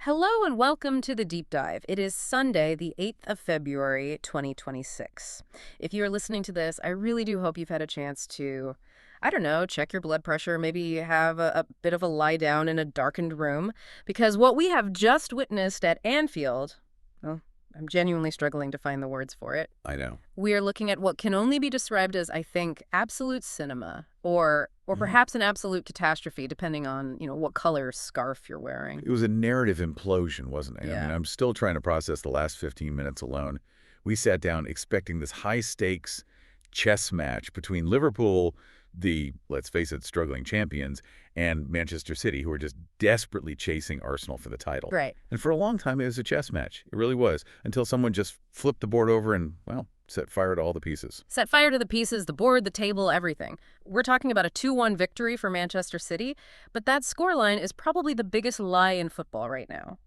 Hello and welcome to the Deep Dive. It is Sunday, the 8th of February, 2026. If you're listening to this, I really do hope you've had a chance to, I don't know, check your blood pressure, maybe have a bit of a lie down in a darkened room, because what we have just witnessed at Anfield, well, I'm genuinely struggling to find the words for it. I know. We are looking at what can only be described as, I think, absolute cinema, or perhaps an absolute catastrophe, depending on, what color scarf you're wearing. It was a narrative implosion, wasn't it? Yeah. I mean, I'm still trying to process the last 15 minutes alone. We sat down expecting this high-stakes chess match between Liverpool, the, let's face it, struggling champions, and Manchester City, who are just desperately chasing Arsenal for the title. Right. And for a long time, it was a chess match. It really was, until someone just flipped the board over and, well, set fire to all the pieces. Set fire to the pieces, the board, the table, everything. We're talking about a 2-1 victory for Manchester City, but that scoreline is probably the biggest lie in football right now.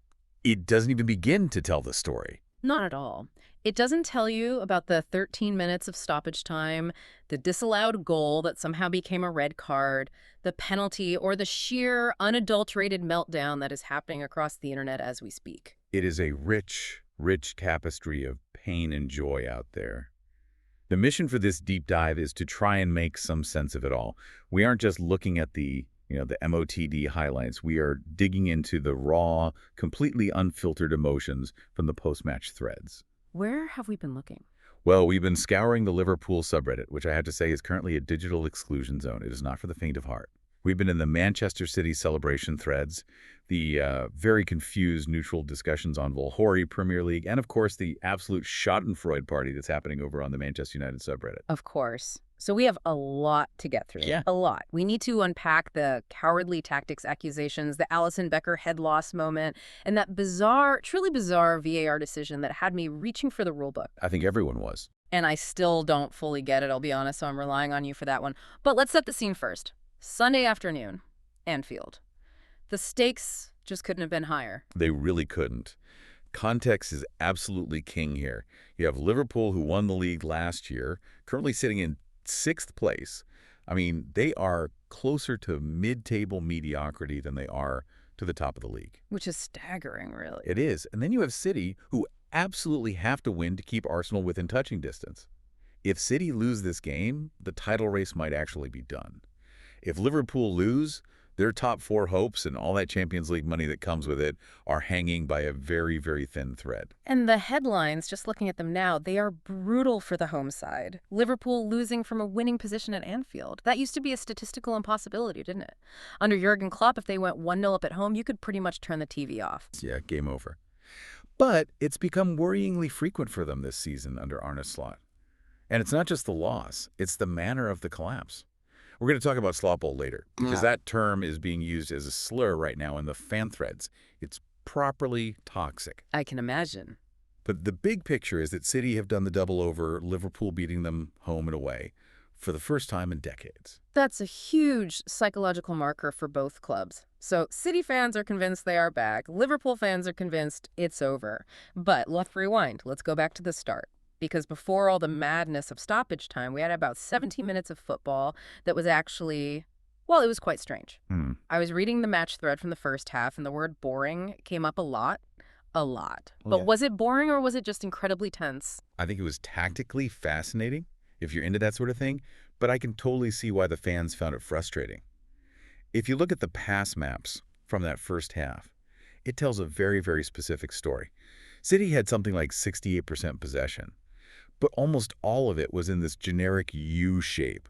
It doesn't even begin to tell the story. Not at all. It doesn't tell you about the 13 minutes of stoppage time, the disallowed goal that somehow became a red card, the penalty, or the sheer, unadulterated meltdown that is happening across the internet as we speak. It is a rich tapestry of pain and joy out there. The mission for this deep dive is to try and make some sense of it all. We aren't just looking at the MOTD highlights. We are digging into the raw, completely unfiltered emotions from the post-match threads. Where have we been looking? Well, we've been scouring the Liverpool subreddit, which I have to say is currently a digital exclusion zone. It is not for the faint of heart. We've been in the Manchester City celebration threads, the very confused neutral discussions on Volhori Premier League, and of course the absolute schadenfreude party that's happening over on the Manchester United subreddit. Of course. So we have a lot to get through. Yeah. A lot. We need to unpack the cowardly tactics accusations, the Alisson Becker head loss moment, and that bizarre, truly bizarre VAR decision that had me reaching for the rulebook. I think everyone was. And I still don't fully get it, I'll be honest, so I'm relying on you for that one. But let's set the scene first. Sunday afternoon, Anfield. The stakes just couldn't have been higher. They really couldn't. Context is absolutely king here. You have Liverpool, who won the league last year, currently sitting in 6th place. I mean, they are closer to mid-table mediocrity than they are to the top of the league. Which is staggering, really. It is. And then you have City, who absolutely have to win to keep Arsenal within touching distance. If City lose this game, the title race might actually be done. If Liverpool lose, their top 4 hopes and all that Champions League money that comes with it are hanging by a very, very thin thread. And the headlines, just looking at them now, they are brutal for the home side. Liverpool losing from a winning position at Anfield. That used to be a statistical impossibility, didn't it? Under Jurgen Klopp, if they went 1-0 up at home, you could pretty much turn the TV off. Yeah, game over. But it's become worryingly frequent for them this season under Arne Slot. And it's not just the loss, it's the manner of the collapse. We're going to talk about Slotball later, because that term is being used as a slur right now in the fan threads. It's properly toxic. I can imagine. But the big picture is that City have done the double over, Liverpool beating them home and away for the first time in decades. That's a huge psychological marker for both clubs. So City fans are convinced they are back. Liverpool fans are convinced it's over. But let's rewind. Let's go back to the start. Because before all the madness of stoppage time, we had about 17 minutes of football that was actually, well, it was quite strange. I was reading the match thread from the first half, and the word boring came up a lot. A lot. But was it boring, or was it just incredibly tense? I think it was tactically fascinating, if you're into that sort of thing, but I can totally see why the fans found it frustrating. If you look at the pass maps from that first half, it tells a very, very specific story. City had something like 68% possession. But almost all of it was in this generic U shape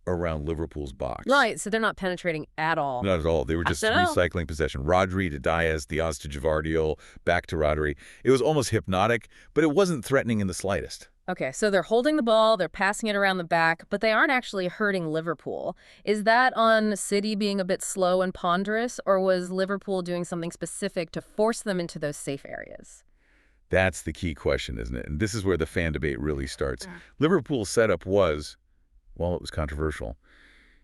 around Liverpool's box. Right, so they're not penetrating at all. Not at all. They were just recycling possession. Rodri to Diaz, Diaz to Gvardiol, back to Rodri. It was almost hypnotic, but it wasn't threatening in the slightest. Okay, so they're holding the ball, they're passing it around the back, but they aren't actually hurting Liverpool. Is that on City being a bit slow and ponderous, or was Liverpool doing something specific to force them into those safe areas? That's the key question, isn't it? And this is where the fan debate really starts. Liverpool's setup was, well, it was controversial.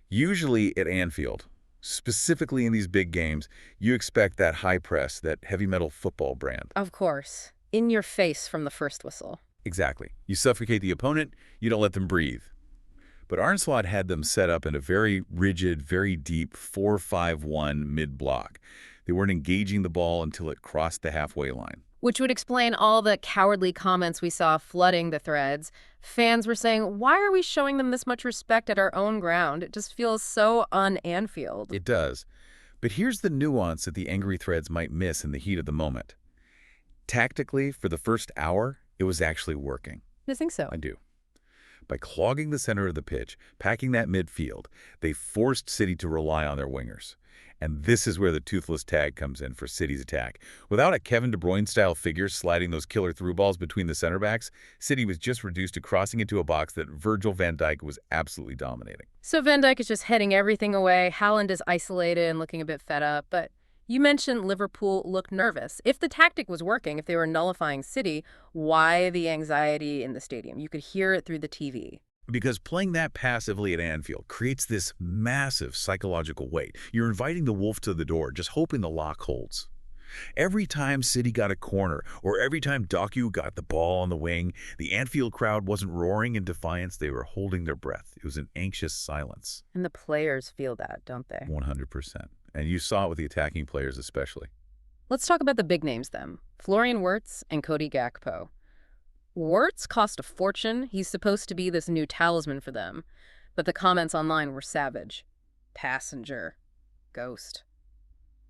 Usually at Anfield, specifically in these big games, you expect that high press, that heavy metal football brand. Of course. In your face from the first whistle. Exactly. You suffocate the opponent, you don't let them breathe. But Arne Slot had them set up in a very rigid, very deep 4-5-1 mid-block. They weren't engaging the ball until it crossed the halfway line. Which would explain all the cowardly comments we saw flooding the threads. Fans were saying, why are we showing them this much respect at our own ground? It just feels so un-Anfield. It does. But here's the nuance that the angry threads might miss in the heat of the moment. Tactically, for the first hour, it was actually working. I think so. I do. By clogging the center of the pitch, packing that midfield, they forced City to rely on their wingers. And this is where the toothless tag comes in for City's attack. Without a Kevin De Bruyne-style figure sliding those killer through balls between the center backs, City was just reduced to crossing into a box that Virgil van Dijk was absolutely dominating. So Van Dijk is just heading everything away. Haaland is isolated and looking a bit fed up. But you mentioned Liverpool looked nervous. If the tactic was working, if they were nullifying City, why the anxiety in the stadium? You could hear it through the TV. Because playing that passively at Anfield creates this massive psychological weight. You're inviting the wolf to the door, just hoping the lock holds. Every time City got a corner, or every time Doku got the ball on the wing, the Anfield crowd wasn't roaring in defiance, they were holding their breath. It was an anxious silence. And the players feel that, don't they? 100%. And you saw it with the attacking players especially. Let's talk about the big names then. Florian Wirtz and Cody Gakpo. Wirtz cost a fortune. He's supposed to be this new talisman for them. But the comments online were savage. Passenger. Ghost.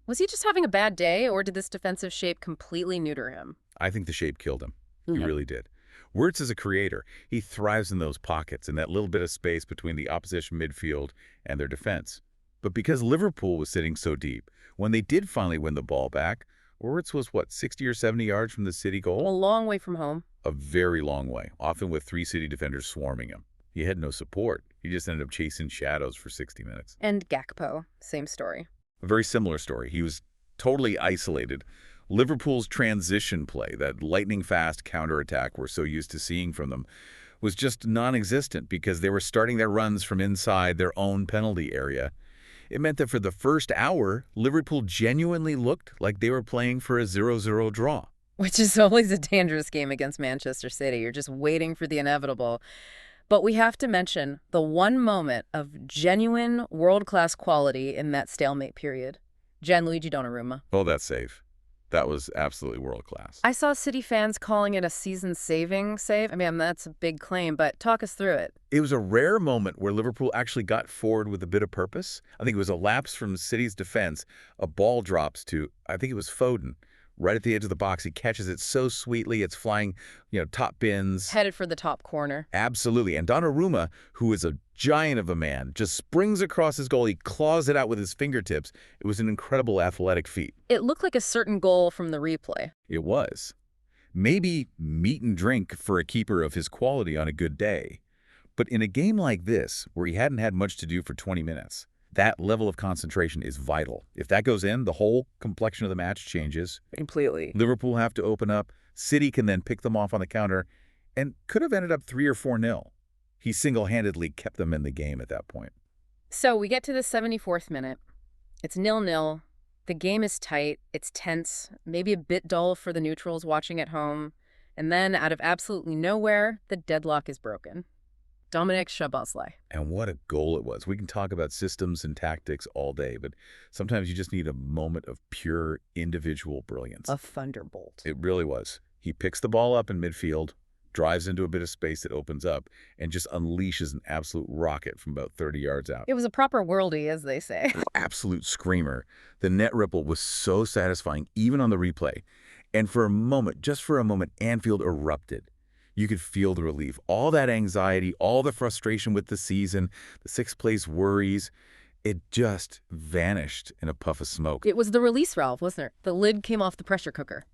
Was he just having a bad day, or did this defensive shape completely neuter him? I think the shape killed him. He really did. Wirtz is a creator. He thrives in those pockets, in that little bit of space between the opposition midfield and their defense. But because Liverpool was sitting so deep, when they did finally win the ball back, Wirtz was, 60 or 70 yards from the City goal? A long way from home. A very long way, often with 3 City defenders swarming him. He had no support. He just ended up chasing shadows for 60 minutes. And Gakpo, same story. A very similar story. He was totally isolated. Liverpool's transition play, that lightning-fast counterattack we're so used to seeing from them, was just non-existent because they were starting their runs from inside their own penalty area. It meant that for the first hour, Liverpool genuinely looked like they were playing for a 0-0 draw. Which is always a dangerous game against Manchester City. You're just waiting for the inevitable. But we have to mention the one moment of genuine world-class quality in that stalemate period. Gianluigi Donnarumma. Oh, that save. That was absolutely world-class. I saw City fans calling it a season-saving save. I mean, that's a big claim, but talk us through it. It was a rare moment where Liverpool actually got forward with a bit of purpose. I think it was a lapse from City's defense. A ball drops to, I think it was Foden, right at the edge of the box. He catches it so sweetly. It's flying, top bins. Headed for the top corner. Absolutely. And Donnarumma, who is a giant of a man, just springs across his goal. He claws it out with his fingertips. It was an incredible athletic feat. It looked like a certain goal from the replay. It was. Maybe meat and drink for a keeper of his quality on a good day. But in a game like this, where he hadn't had much to do for 20 minutes, that level of concentration is vital. If that goes in, the whole complexion of the match changes. Completely. Liverpool have to open up. City can then pick them off on the counter and could have ended up 3 or 4-0. He single-handedly kept them in the game at that point. So we get to the 74th minute. It's 0-0. The game is tight. It's tense, maybe a bit dull for the neutrals watching at home. And then, out of absolutely nowhere, the deadlock is broken. Dominic Szoboszlai. And what a goal it was. We can talk about systems and tactics all day, but sometimes you just need a moment of pure individual brilliance. A thunderbolt. It really was. He picks the ball up in midfield, drives into a bit of space that opens up, and just unleashes an absolute rocket from about 30 yards out. It was a proper worldie, as they say. Absolute screamer. The net ripple was so satisfying, even on the replay. And for a moment, just for a moment, Anfield erupted. You could feel the relief, all that anxiety, all the frustration with the season, the sixth-place worries. It just vanished in a puff of smoke. It was the release valve, wasn't it? The lid came off the pressure cooker.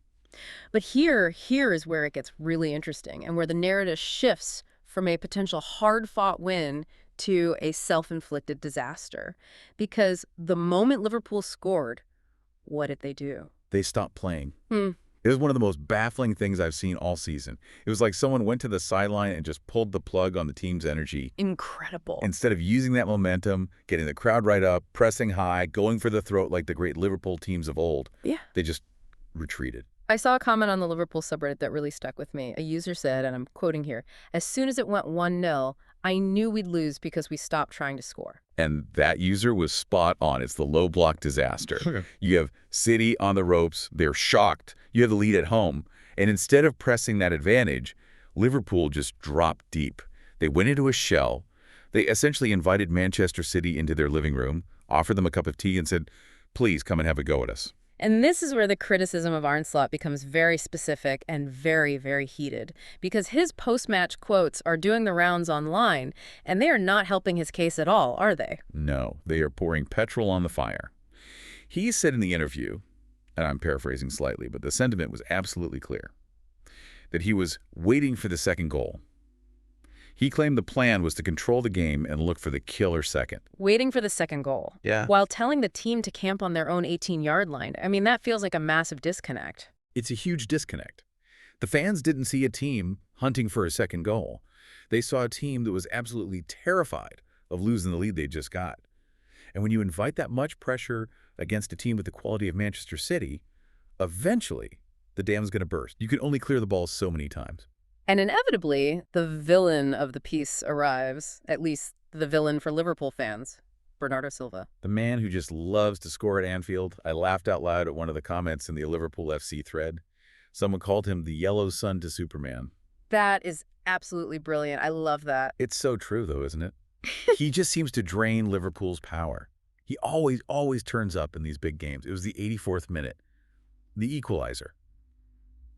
But here is where it gets really interesting and where the narrative shifts from a potential hard-fought win to a self-inflicted disaster. Because the moment Liverpool scored, what did they do? They stopped playing. It was one of the most baffling things I've seen all season. It was like someone went to the sideline and just pulled the plug on the team's energy. Incredible. Instead of using that momentum, getting the crowd right up, pressing high, going for the throat like the great Liverpool teams of old, they just retreated. I saw a comment on the Liverpool subreddit that really stuck with me. A user said, and I'm quoting here, "As soon as it went 1-0, I knew we'd lose because we stopped trying to score. And that user was spot on. It's the low block disaster. Okay. You have City on the ropes. They're shocked. You have the lead at home. And instead of pressing that advantage, Liverpool just dropped deep. They went into a shell. They essentially invited Manchester City into their living room, offered them a cup of tea, and said, please come and have a go at us. And this is where the criticism of Arne Slot becomes very specific and very, very heated, because his post-match quotes are doing the rounds online, and they are not helping his case at all, are they? No, they are pouring petrol on the fire. He said in the interview, and I'm paraphrasing slightly, but the sentiment was absolutely clear, that he was waiting for the second goal. He claimed the plan was to control the game and look for the killer second. Waiting for the second goal. Yeah. While telling the team to camp on their own 18-yard line. I mean, that feels like a massive disconnect. It's a huge disconnect. The fans didn't see a team hunting for a second goal. They saw a team that was absolutely terrified of losing the lead they just got. And when you invite that much pressure against a team with the quality of Manchester City, eventually the dam's going to burst. You can only clear the ball so many times. And inevitably, the villain of the piece arrives, at least the villain for Liverpool fans, Bernardo Silva. The man who just loves to score at Anfield. I laughed out loud at one of the comments in the Liverpool FC thread. Someone called him the yellow sun to Superman. That is absolutely brilliant. I love that. It's so true, though, isn't it? He just seems to drain Liverpool's power. He always turns up in these big games. It was the 84th minute, the equalizer.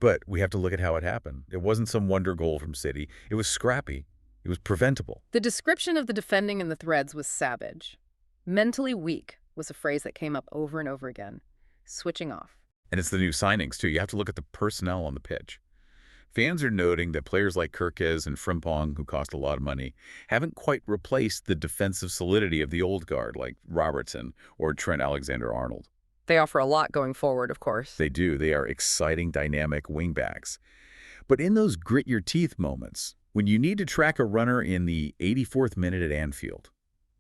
But we have to look at how it happened. It wasn't some wonder goal from City. It was scrappy. It was preventable. The description of the defending in the threads was savage. Mentally weak was a phrase that came up over and over again. Switching off. And it's the new signings, too. You have to look at the personnel on the pitch. Fans are noting that players like Kirkes and Frimpong, who cost a lot of money, haven't quite replaced the defensive solidity of the old guard like Robertson or Trent Alexander-Arnold. They offer a lot going forward, of course. They do. They are exciting, dynamic wingbacks. But in those grit-your-teeth moments, when you need to track a runner in the 84th minute at Anfield,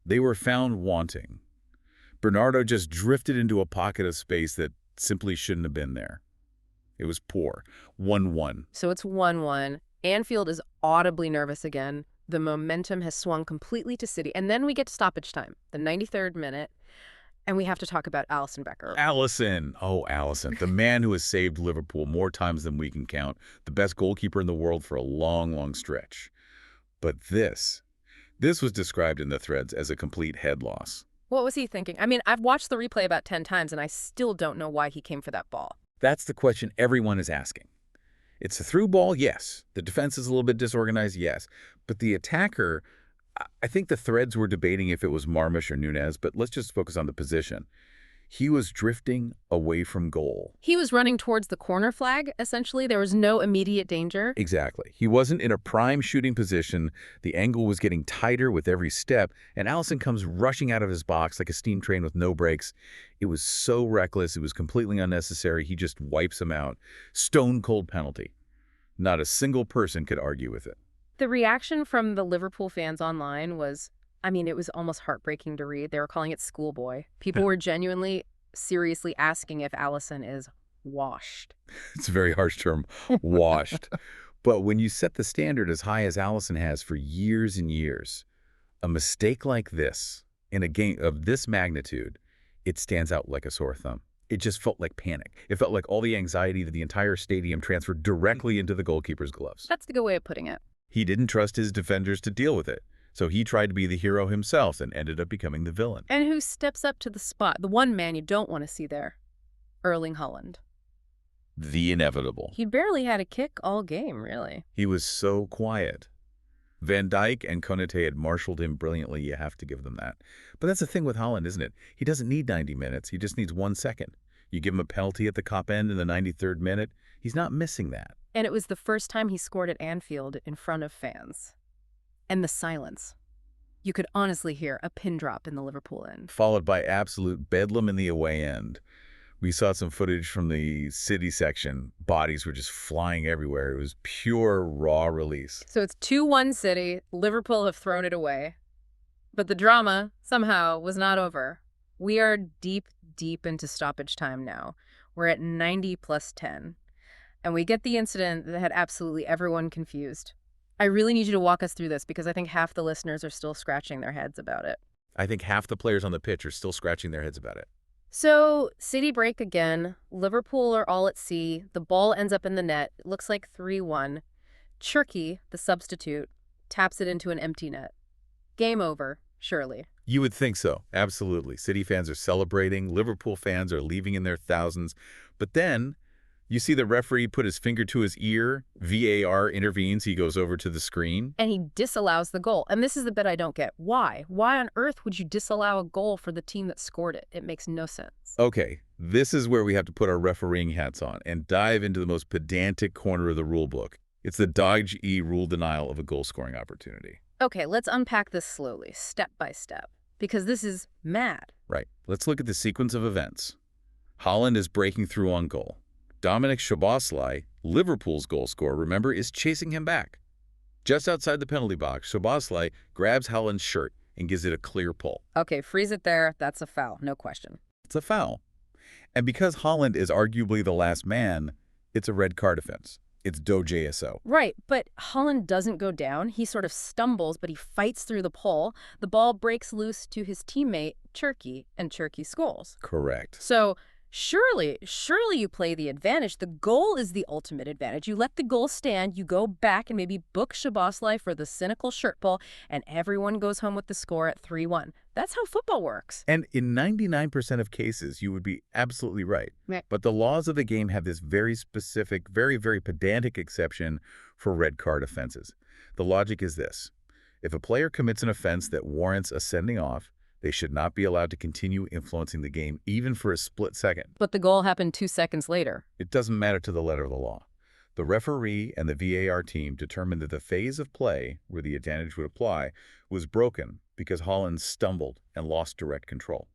they were found wanting. Bernardo just drifted into a pocket of space that simply shouldn't have been there. It was poor. 1-1. So it's 1-1. Anfield is audibly nervous again. The momentum has swung completely to City. And then we get to stoppage time, the 93rd minute. And we have to talk about Alisson Becker. Alisson. Oh, Alisson. The man who has saved Liverpool more times than we can count. The best goalkeeper in the world for a long, long stretch. But this was described in the threads as a complete head loss. What was he thinking? I mean, I've watched the replay about 10 times, and I still don't know why he came for that ball. That's the question everyone is asking. It's a through ball, yes. The defense is a little bit disorganized, yes. But the attacker, I think the threads were debating if it was Marmish or Nunez, but let's just focus on the position. He was drifting away from goal. He was running towards the corner flag, essentially. There was no immediate danger. Exactly. He wasn't in a prime shooting position. The angle was getting tighter with every step, and Alisson comes rushing out of his box like a steam train with no brakes. It was so reckless. It was completely unnecessary. He just wipes him out. Stone cold penalty. Not a single person could argue with it. The reaction from the Liverpool fans online was, I mean, it was almost heartbreaking to read. They were calling it schoolboy. People were genuinely, seriously asking if Alisson is washed. It's a very harsh term, washed. But when you set the standard as high as Alisson has for years and years, a mistake like this, in a game of this magnitude, it stands out like a sore thumb. It just felt like panic. It felt like all the anxiety that the entire stadium transferred directly into the goalkeeper's gloves. That's the good way of putting it. He didn't trust his defenders to deal with it. So he tried to be the hero himself and ended up becoming the villain. And who steps up to the spot? The one man you don't want to see there. Erling Haaland. The inevitable. He barely had a kick all game, really. He was so quiet. Van Dijk and Konate had marshaled him brilliantly. You have to give them that. But that's the thing with Haaland, isn't it? He doesn't need 90 minutes. He just needs 1 second. You give him a penalty at the cop end in the 93rd minute. He's not missing that. And it was the first time he scored at Anfield in front of fans. And the silence. You could honestly hear a pin drop in the Liverpool end. Followed by absolute bedlam in the away end. We saw some footage from the City section. Bodies were just flying everywhere. It was pure raw release. So it's 2-1 City. Liverpool have thrown it away. But the drama, somehow, was not over. We are deep, deep into stoppage time now. We're at 90 plus 10. And we get the incident that had absolutely everyone confused. I really need you to walk us through this because I think half the listeners are still scratching their heads about it. I think half the players on the pitch are still scratching their heads about it. So, City break again. Liverpool are all at sea. The ball ends up in the net. It looks like 3-1. Cherki, the substitute, taps it into an empty net. Game over, surely. You would think so. Absolutely. City fans are celebrating. Liverpool fans are leaving in their thousands. But then you see the referee put his finger to his ear. VAR intervenes. He goes over to the screen. And he disallows the goal. And this is the bit I don't get. Why? Why on earth would you disallow a goal for the team that scored it? It makes no sense. Okay, this is where we have to put our refereeing hats on and dive into the most pedantic corner of the rule book. It's the dodgy rule denial of a goal-scoring opportunity. Okay, let's unpack this slowly, step by step, because this is mad. Right. Let's look at the sequence of events. Haaland is breaking through on goal. Dominic Szoboszlai, Liverpool's goal scorer, remember, is chasing him back. Just outside the penalty box, Szoboszlai grabs Haaland's shirt and gives it a clear pull. Okay, freeze it there. That's a foul, no question. It's a foul. And because Haaland is arguably the last man, it's a red card offense. It's DOJSO. Right, but Haaland doesn't go down. He sort of stumbles, but he fights through the pole. The ball breaks loose to his teammate, Cherki, and Cherki scores. Correct. So surely you play the advantage. The goal is the ultimate advantage. You let the goal stand, you go back and maybe book Szoboszlai for the cynical shirt pull, and everyone goes home with the score at 3-1. That's how football works. And in 99% of cases, you would be absolutely right. Right. But the laws of the game have this very specific, very, very pedantic exception for red card offenses. The logic is this. If a player commits an offense that warrants a sending off, they should not be allowed to continue influencing the game, even for a split second. But the goal happened 2 seconds later. It doesn't matter to the letter of the law. The referee and the VAR team determined that the phase of play where the advantage would apply was broken because Haaland stumbled and lost direct control.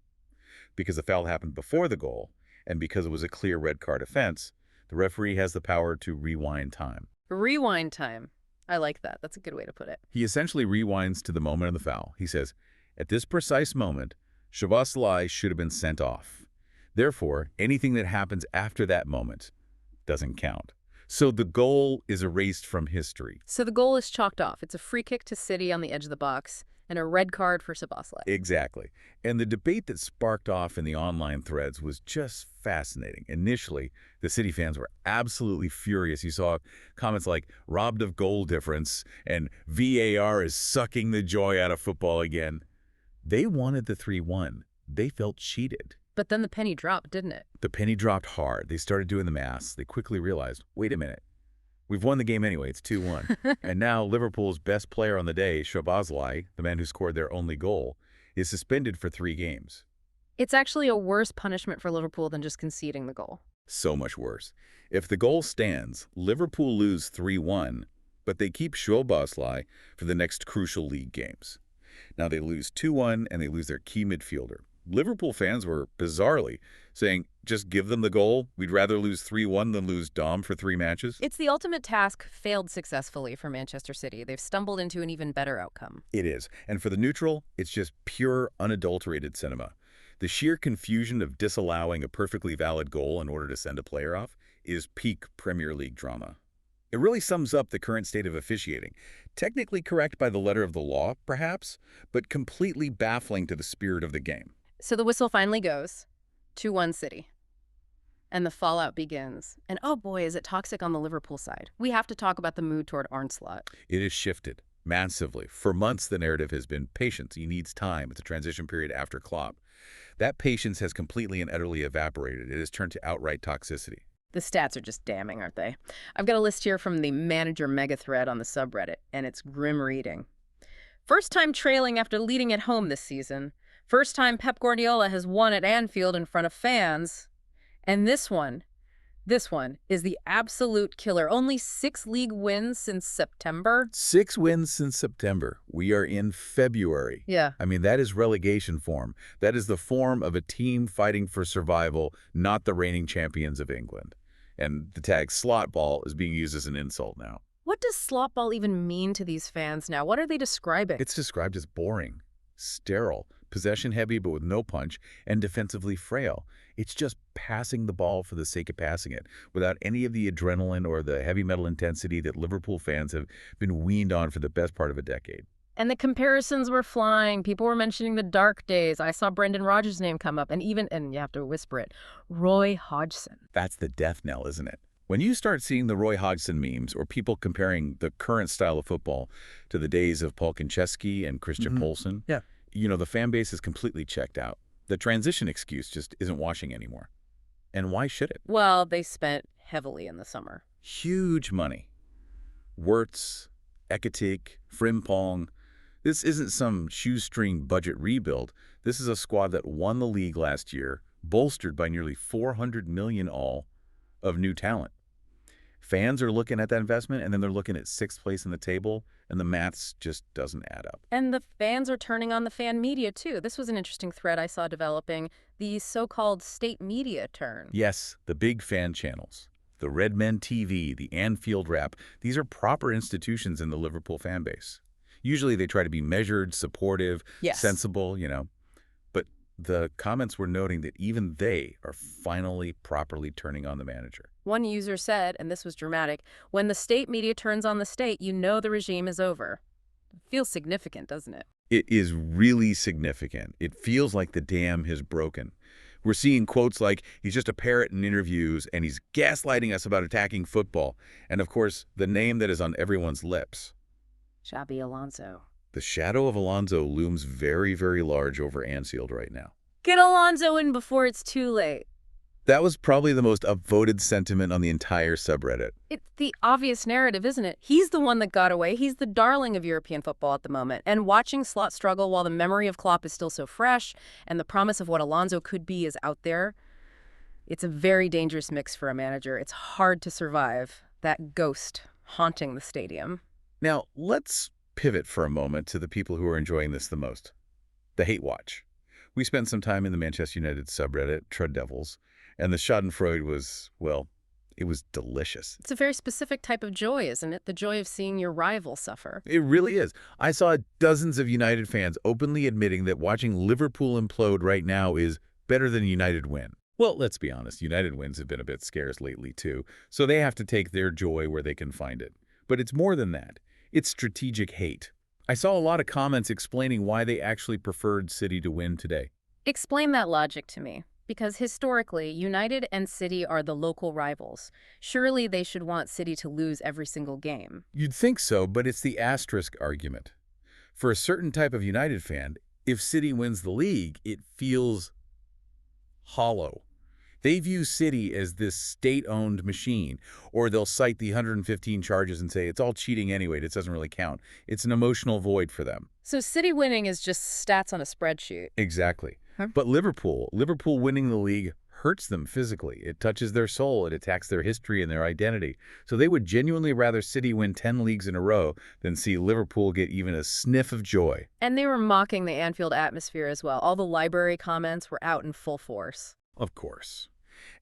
Because the foul happened before the goal, and because it was a clear red card offense, the referee has the power to rewind time. Rewind time. I like that. That's a good way to put it. He essentially rewinds to the moment of the foul. He says, at this precise moment, Szoboszlai should have been sent off. Therefore, anything that happens after that moment doesn't count. So the goal is erased from history. So the goal is chalked off. It's a free kick to City on the edge of the box and a red card for Szoboszlai. Exactly. And the debate that sparked off in the online threads was just fascinating. Initially, the City fans were absolutely furious. You saw comments like, robbed of goal difference, and VAR is sucking the joy out of football again. They wanted the 3-1. They felt cheated. But then the penny dropped, didn't it? The penny dropped hard. They started doing the math. They quickly realized, wait a minute. We've won the game anyway. It's 2-1. And now Liverpool's best player on the day, Szoboszlai, the man who scored their only goal, is suspended for 3 games. It's actually a worse punishment for Liverpool than just conceding the goal. So much worse. If the goal stands, Liverpool lose 3-1, but they keep Szoboszlai for the next crucial league games. Now they lose 2-1 and they lose their key midfielder. Liverpool fans were, bizarrely, saying, just give them the goal. We'd rather lose 3-1 than lose Dom for 3 matches. It's the ultimate task failed successfully for Manchester City. They've stumbled into an even better outcome. It is. And for the neutral, it's just pure, unadulterated cinema. The sheer confusion of disallowing a perfectly valid goal in order to send a player off is peak Premier League drama. It really sums up the current state of officiating. Technically correct by the letter of the law, perhaps, but completely baffling to the spirit of the game. So the whistle finally goes. 2-1 City. And the fallout begins. And oh boy, is it toxic on the Liverpool side. We have to talk about the mood toward Arne Slot. It has shifted massively. For months, the narrative has been patience. He needs time. It's a transition period after Klopp. That patience has completely and utterly evaporated. It has turned to outright toxicity. The stats are just damning, aren't they? I've got a list here from the manager mega thread on the subreddit, and it's grim reading. First time trailing after leading at home this season. First time Pep Guardiola has won at Anfield in front of fans. And this one is the absolute killer. Only 6 league wins since September. 6 wins since September. We are in February. Yeah. I mean, that is relegation form. That is the form of a team fighting for survival, not the reigning champions of England. And the tag Slotball is being used as an insult now. What does Slotball even mean to these fans now? What are they describing? It's described as boring, sterile, possession heavy but with no punch, and defensively frail. It's just passing the ball for the sake of passing it, without any of the adrenaline or the heavy metal intensity that Liverpool fans have been weaned on for the best part of a decade. And the comparisons were flying. People were mentioning the dark days. I saw Brendan Rodgers' name come up, and you have to whisper it, Roy Hodgson. That's the death knell, isn't it? When you start seeing the Roy Hodgson memes or people comparing the current style of football to the days of Paul Konchesky and Christian Poulsen, Yeah. the fan base is completely checked out. The transition excuse just isn't washing anymore. And why should it? Well, they spent heavily in the summer. Huge money. Wirtz, Ekitike, Frimpong. This isn't some shoestring budget rebuild. This is a squad that won the league last year, bolstered by nearly $400 million all of new talent. Fans are looking at that investment, and then they're looking at 6th place in the table, and the maths just doesn't add up. And the fans are turning on the fan media, too. This was an interesting thread I saw developing, the so-called state media turn. Yes, the big fan channels. The Red Men TV, the Anfield Rap, these are proper institutions in the Liverpool fan base. Usually they try to be measured, supportive, Yes. sensible, But the comments were noting that even they are finally properly turning on the manager. One user said, and this was dramatic, when the state media turns on the state, you know the regime is over. Feels significant, doesn't it? It is really significant. It feels like the dam has broken. We're seeing quotes like, he's just a parrot in interviews, and he's gaslighting us about attacking football. And of course, the name that is on everyone's lips. Xabi Alonso. The shadow of Alonso looms very, very large over Anfield right now. Get Alonso in before it's too late. That was probably the most upvoted sentiment on the entire subreddit. It's the obvious narrative, isn't it? He's the one that got away. He's the darling of European football at the moment. And watching Slot struggle while the memory of Klopp is still so fresh and the promise of what Alonso could be is out there, it's a very dangerous mix for a manager. It's hard to survive that ghost haunting the stadium. Now, let's pivot for a moment to the people who are enjoying this the most. The hate watch. We spent some time in the Manchester United subreddit, Trud Devils, and the schadenfreude was, well, it was delicious. It's a very specific type of joy, isn't it? The joy of seeing your rival suffer. It really is. I saw dozens of United fans openly admitting that watching Liverpool implode right now is better than a United win. Well, let's be honest, United wins have been a bit scarce lately too, so they have to take their joy where they can find it. But it's more than that. It's strategic hate. I saw a lot of comments explaining why they actually preferred City to win today. Explain that logic to me. Because historically, United and City are the local rivals. Surely they should want City to lose every single game. You'd think so, but it's the asterisk argument. For a certain type of United fan, if City wins the league, it feels hollow. They view City as this state-owned machine, or they'll cite the 115 charges and say it's all cheating anyway, it doesn't really count. It's an emotional void for them. So City winning is just stats on a spreadsheet. Exactly. Huh? But Liverpool winning the league hurts them physically. It touches their soul. It attacks their history and their identity. So they would genuinely rather City win 10 leagues in a row than see Liverpool get even a sniff of joy. And they were mocking the Anfield atmosphere as well. All the library comments were out in full force. Of course.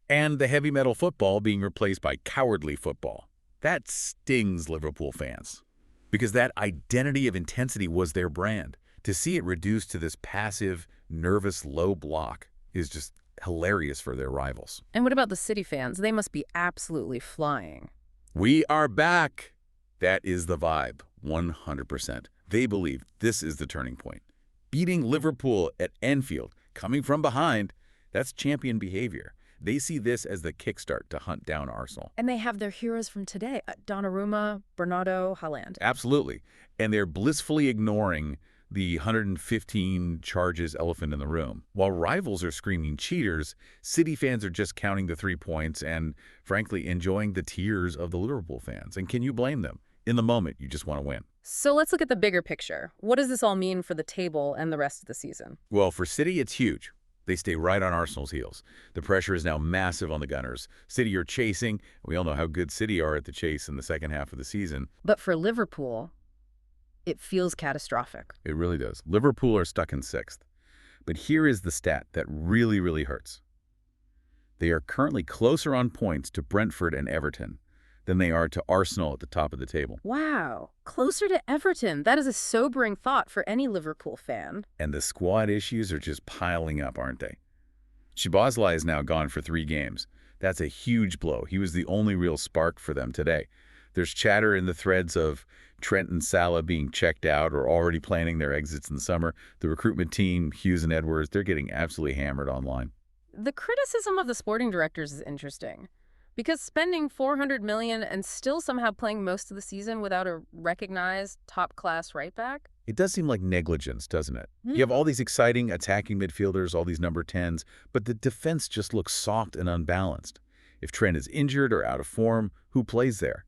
And the heavy metal football being replaced by cowardly football. That stings Liverpool fans. Because that identity of intensity was their brand. To see it reduced to this passive, nervous, low block is just hilarious for their rivals. And what about the City fans? They must be absolutely flying. We are back. That is the vibe, 100%. They believe this is the turning point. Beating Liverpool at Anfield, coming from behind, that's champion behavior. They see this as the kickstart to hunt down Arsenal. And they have their heroes from today, Donnarumma, Bernardo, Haaland. Absolutely. And they're blissfully ignoring the 115 charges elephant in the room. While rivals are screaming cheaters, City fans are just counting the 3 points and, frankly, enjoying the tears of the Liverpool fans. And can you blame them? In the moment, you just want to win. So let's look at the bigger picture. What does this all mean for the table and the rest of the season? Well, for City, it's huge. They stay right on Arsenal's heels. The pressure is now massive on the Gunners. City are chasing. We all know how good City are at the chase in the second half of the season. But for Liverpool, it feels catastrophic. It really does. Liverpool are stuck in 6th. But here is the stat that really, really hurts. They are currently closer on points to Brentford and Everton than they are to Arsenal at the top of the table. Wow, closer to Everton. That is a sobering thought for any Liverpool fan. And the squad issues are just piling up, aren't they? Szoboszlai is now gone for 3 games. That's a huge blow. He was the only real spark for them today. There's chatter in the threads of Trent and Salah being checked out or already planning their exits in the summer. The recruitment team, Hughes and Edwards, they're getting absolutely hammered online. The criticism of the sporting directors is interesting, because spending $400 million and still somehow playing most of the season without a recognized top-class right-back? It does seem like negligence, doesn't it? You have all these exciting attacking midfielders, all these number 10s, but the defense just looks soft and unbalanced. If Trent is injured or out of form, who plays there?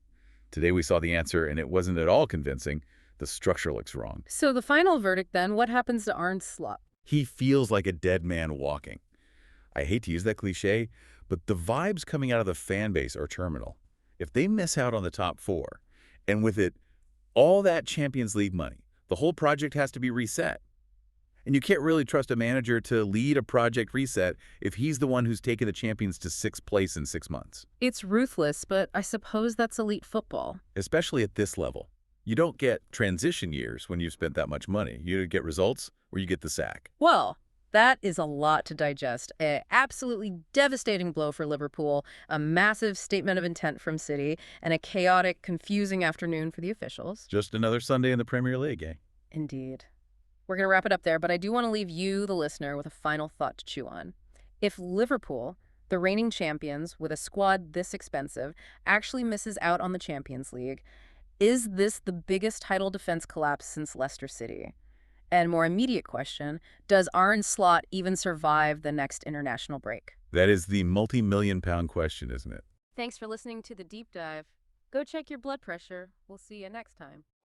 Today we saw the answer, and it wasn't at all convincing. The structure looks wrong. So the final verdict then, what happens to Arne Slot? He feels like a dead man walking. I hate to use that cliche, but the vibes coming out of the fan base are terminal. If they miss out on the top 4, and with it, all that Champions League money, the whole project has to be reset. And you can't really trust a manager to lead a project reset if he's the one who's taken the champions to 6th place in 6 months. It's ruthless, but I suppose that's elite football. Especially at this level. You don't get transition years when you've spent that much money. You get results or you get the sack. Well, that is a lot to digest. An absolutely devastating blow for Liverpool, a massive statement of intent from City, and a chaotic, confusing afternoon for the officials. Just another Sunday in the Premier League, eh? Indeed. We're going to wrap it up there, but I do want to leave you, the listener, with a final thought to chew on. If Liverpool, the reigning champions with a squad this expensive, actually misses out on the Champions League, is this the biggest title defense collapse since Leicester City? And more immediate question, does Arne Slot even survive the next international break? That is the multi-million-pound question, isn't it? Thanks for listening to The Deep Dive. Go check your blood pressure. We'll see you next time.